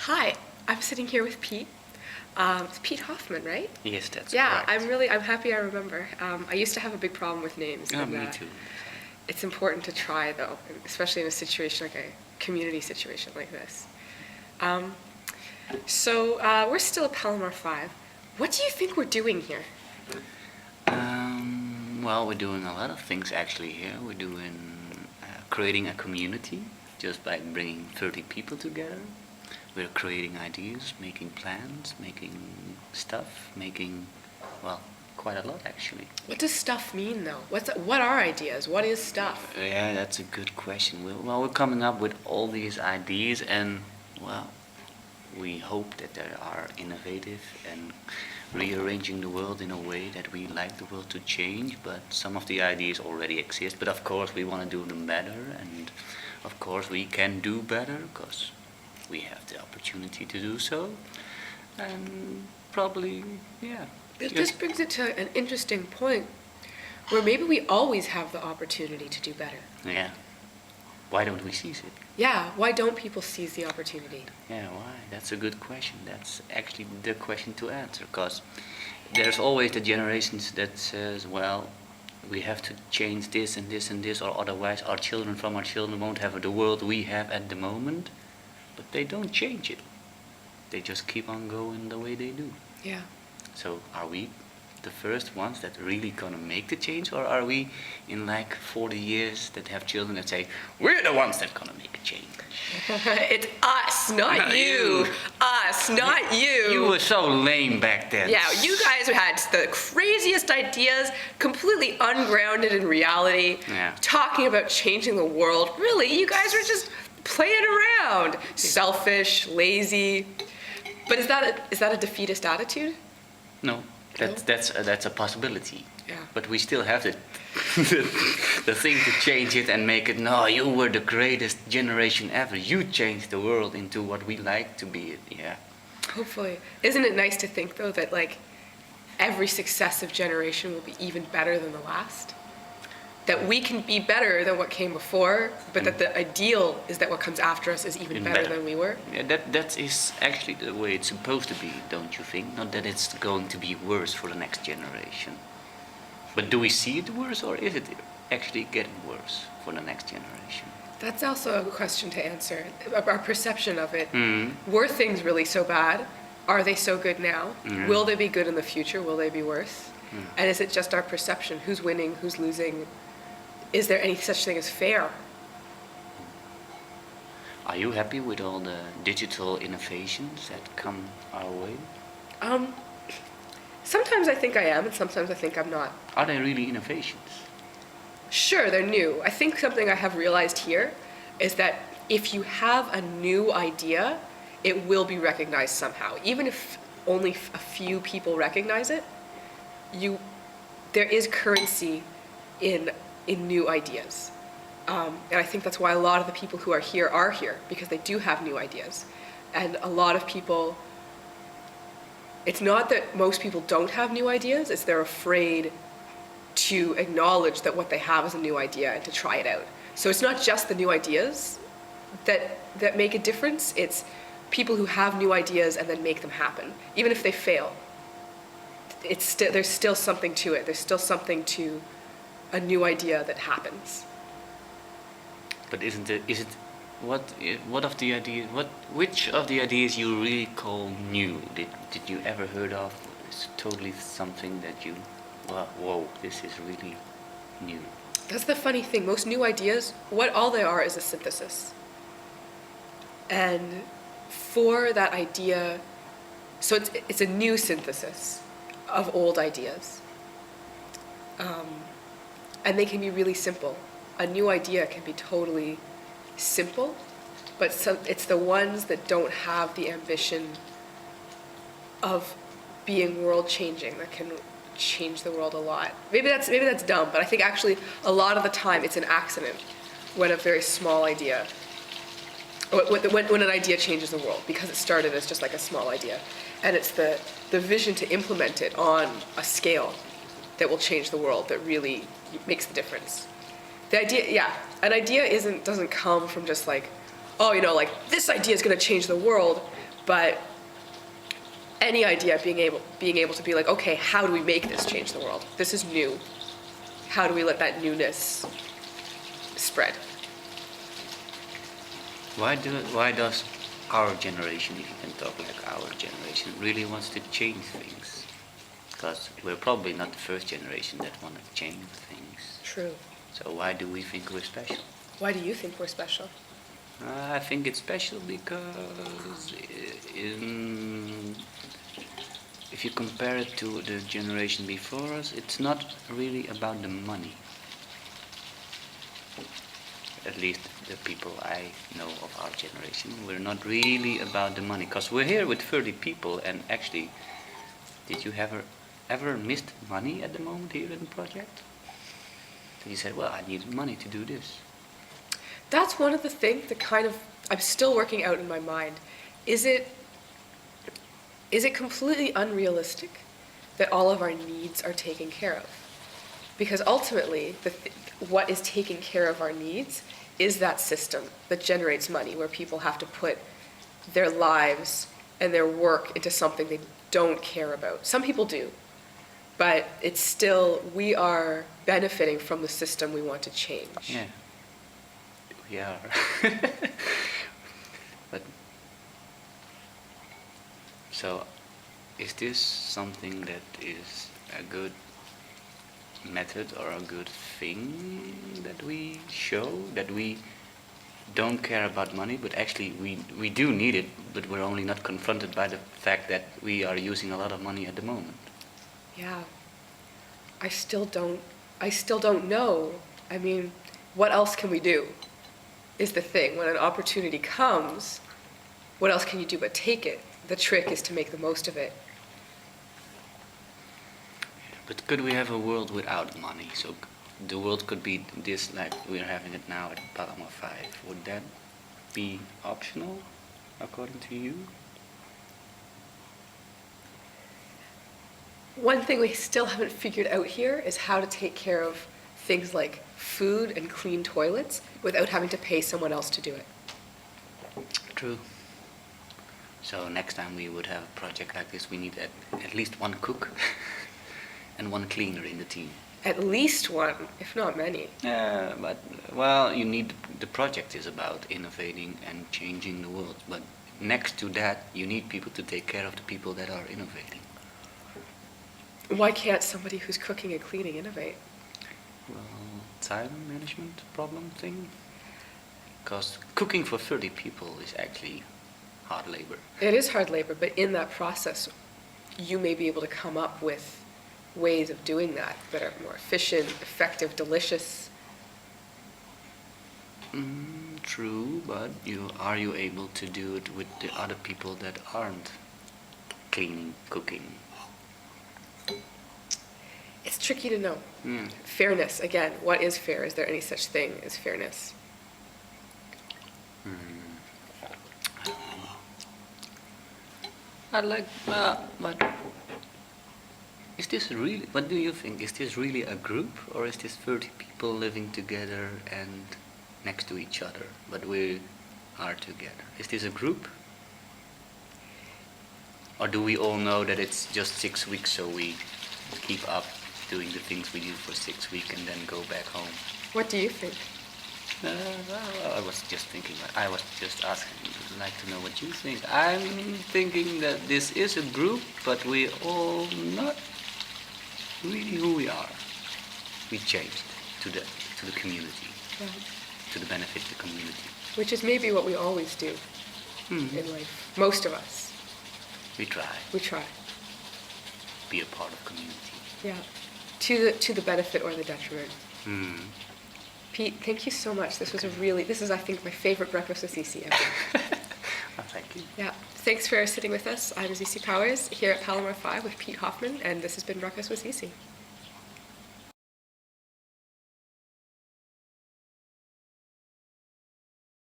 Hi, I'm sitting here with Pete. It's Piet Hoffman, right? Yes, that's Yeah, correct. I'm happy I remember. I used to have a big problem with names. Oh, and, me too. It's important to try, though, especially in a situation like a community situation like this. Um, we're still at Palomar 5. What do you think we're doing here? Well, we're doing a lot of things actually here. We're doing creating a community just by bringing 30 people together. We're creating ideas, making plans, making stuff, making, well, quite a lot actually. What does stuff mean, though? What are ideas? What is stuff? Yeah, that's a good question. We're coming up with all these ideas, and well, we hope that they are innovative and rearranging the world in a way that we like the world to change. But some of the ideas already exist. But of course, we want to do them better, and of course, we can do better because we have the opportunity to do so. And probably, yeah. This brings it to an interesting point where maybe we always have the opportunity to do better. Yeah. Why don't we seize it? Yeah, why don't people seize the opportunity? Yeah, why? That's a good question. That's actually the question to answer, because there's always the generations that says, well, we have to change this and this and this, or otherwise our children from our children won't have the world we have at the moment. But they don't change it. They just keep on going the way they do. Yeah. So are we the first ones that really gonna make the change, or are we in like 40 years that have children that say, we're the ones that gonna make a change? It's us, not you. Us, not you. You were so lame back then. Yeah, you guys had the craziest ideas, completely ungrounded in reality, Yeah. talking about changing the world. Really, you guys were just playing around. Selfish, lazy. But is that a defeatist attitude? No, that's a possibility. Yeah. But we still have the thing to change it and make it, no, you were the greatest generation ever. You changed the world into what we like to be. Yeah. Hopefully. Isn't it nice to think, though, that like every successive generation will be even better than the last? That we can be better than what came before, but that the ideal is that what comes after us is even better than we were? Yeah, that is actually the way it's supposed to be, don't you think? Not that it's going to be worse for the next generation. But do we see it worse, or is it actually getting worse for the next generation? That's also a question to answer. Our perception of it. Mm-hmm. Were things really so bad? Are they so good now? Mm-hmm. Will they be good in the future? Will they be worse? Mm. And is it just our perception? Who's winning? Who's losing? Is there any such thing as fair? Are you happy with all the digital innovations that come our way? Sometimes I think I am, and sometimes I think I'm not. Are they really innovations? Sure, they're new. I think something I have realized here is that if you have a new idea, it will be recognized somehow. Even if only a few people recognize it, there is currency in new ideas. And I think that's why a lot of the people who are here, because they do have new ideas. And a lot of people, it's not that most people don't have new ideas, it's they're afraid to acknowledge that what they have is a new idea and to try it out. So it's not just the new ideas that make a difference, it's people who have new ideas and then make them happen. Even if they fail, there's still something to it. There's still something to a new idea that happens. But which of the ideas you really call new? Did you ever heard of? It's totally something that you, well, whoa, this is really new. That's the funny thing. Most new ideas, all they are is a synthesis. And for that idea, so it's a new synthesis of old ideas. And they can be really simple. A new idea can be totally simple, but it's the ones that don't have the ambition of being world-changing that can change the world a lot. Maybe that's dumb, but I think actually a lot of the time it's an accident when a very small idea, when an idea changes the world, because it started as just like a small idea. And it's the vision to implement it on a scale that will change the world that really makes the difference. The idea, yeah, an idea doesn't come from just like, oh, like this idea is going to change the world. But any idea being able to be like, okay, how do we make this change the world? This is new. How do we let that newness spread? Why does our generation, if you can talk like our generation, really wants to change things? Because we're probably not the first generation that want to change things. True. So why do we think we're special? Why do you think we're special? I think it's special because if you compare it to the generation before us, it's not really about the money. At least the people I know of our generation, we're not really about the money. Because we're here with 30 people, and actually, did you ever missed money at the moment here in the project? So you said, well, I need money to do this. That's one of the things that kind of I'm still working out in my mind. Is it completely unrealistic that all of our needs are taken care of? Because ultimately, what is taking care of our needs is that system that generates money, where people have to put their lives and their work into something they don't care about. Some people do, but it's still, we are benefiting from the system we want to change. Yeah, we are. But so, is this something that is a good method or a good thing that we show, that we don't care about money, but actually we do need it, but we're only not confronted by the fact that we are using a lot of money at the moment? Yeah. I still don't know. I mean, what else can we do is the thing. When an opportunity comes, what else can you do but take it? The trick is to make the most of it. But could we have a world without money? So the world could be this like we're having it now at Palomar 5. Would that be optional, according to you? One thing we still haven't figured out here is how to take care of things like food and clean toilets without having to pay someone else to do it. True. So next time we would have a project like this, we need at least one cook and one cleaner in the team. At least one, if not many. Yeah, but, well, you need, the project is about innovating and changing the world, but next to that, you need people to take care of the people that are innovating. Why can't somebody who's cooking and cleaning innovate? Well, time management problem thing? Because cooking for 30 people is actually hard labor. It is hard labor, but in that process, you may be able to come up with ways of doing that are more efficient, effective, delicious. True, but are you able to do it with the other people that aren't cleaning, cooking? It's tricky to know. Fairness, again, what is fair? Is there any such thing as fairness? I like, but is this really, what do you think? Is this really a group, or is this 30 people living together and next to each other, but we are together? Is this a group? Or do we all know that it's just 6 weeks, so we keep up doing the things we do for 6 weeks and then go back home? What do you think? I was just thinking, I was just asking, I'd like to know what you think. I'm thinking that this is a group, but we're all not really who we are. We changed to the community, Right. to the benefit of the community. Which is maybe what we always do in life. Most of us. We try. We try. Be a part of community. Yeah. To the benefit or the detriment. Piet, thank you so much. This is I think my favorite breakfast with Zeesy ever. Well, thank you. Yeah. Thanks for sitting with us. I'm Zeesy Powers here at Palomar 5 with Piet Hoffman, and this has been Breakfast with Zeesy.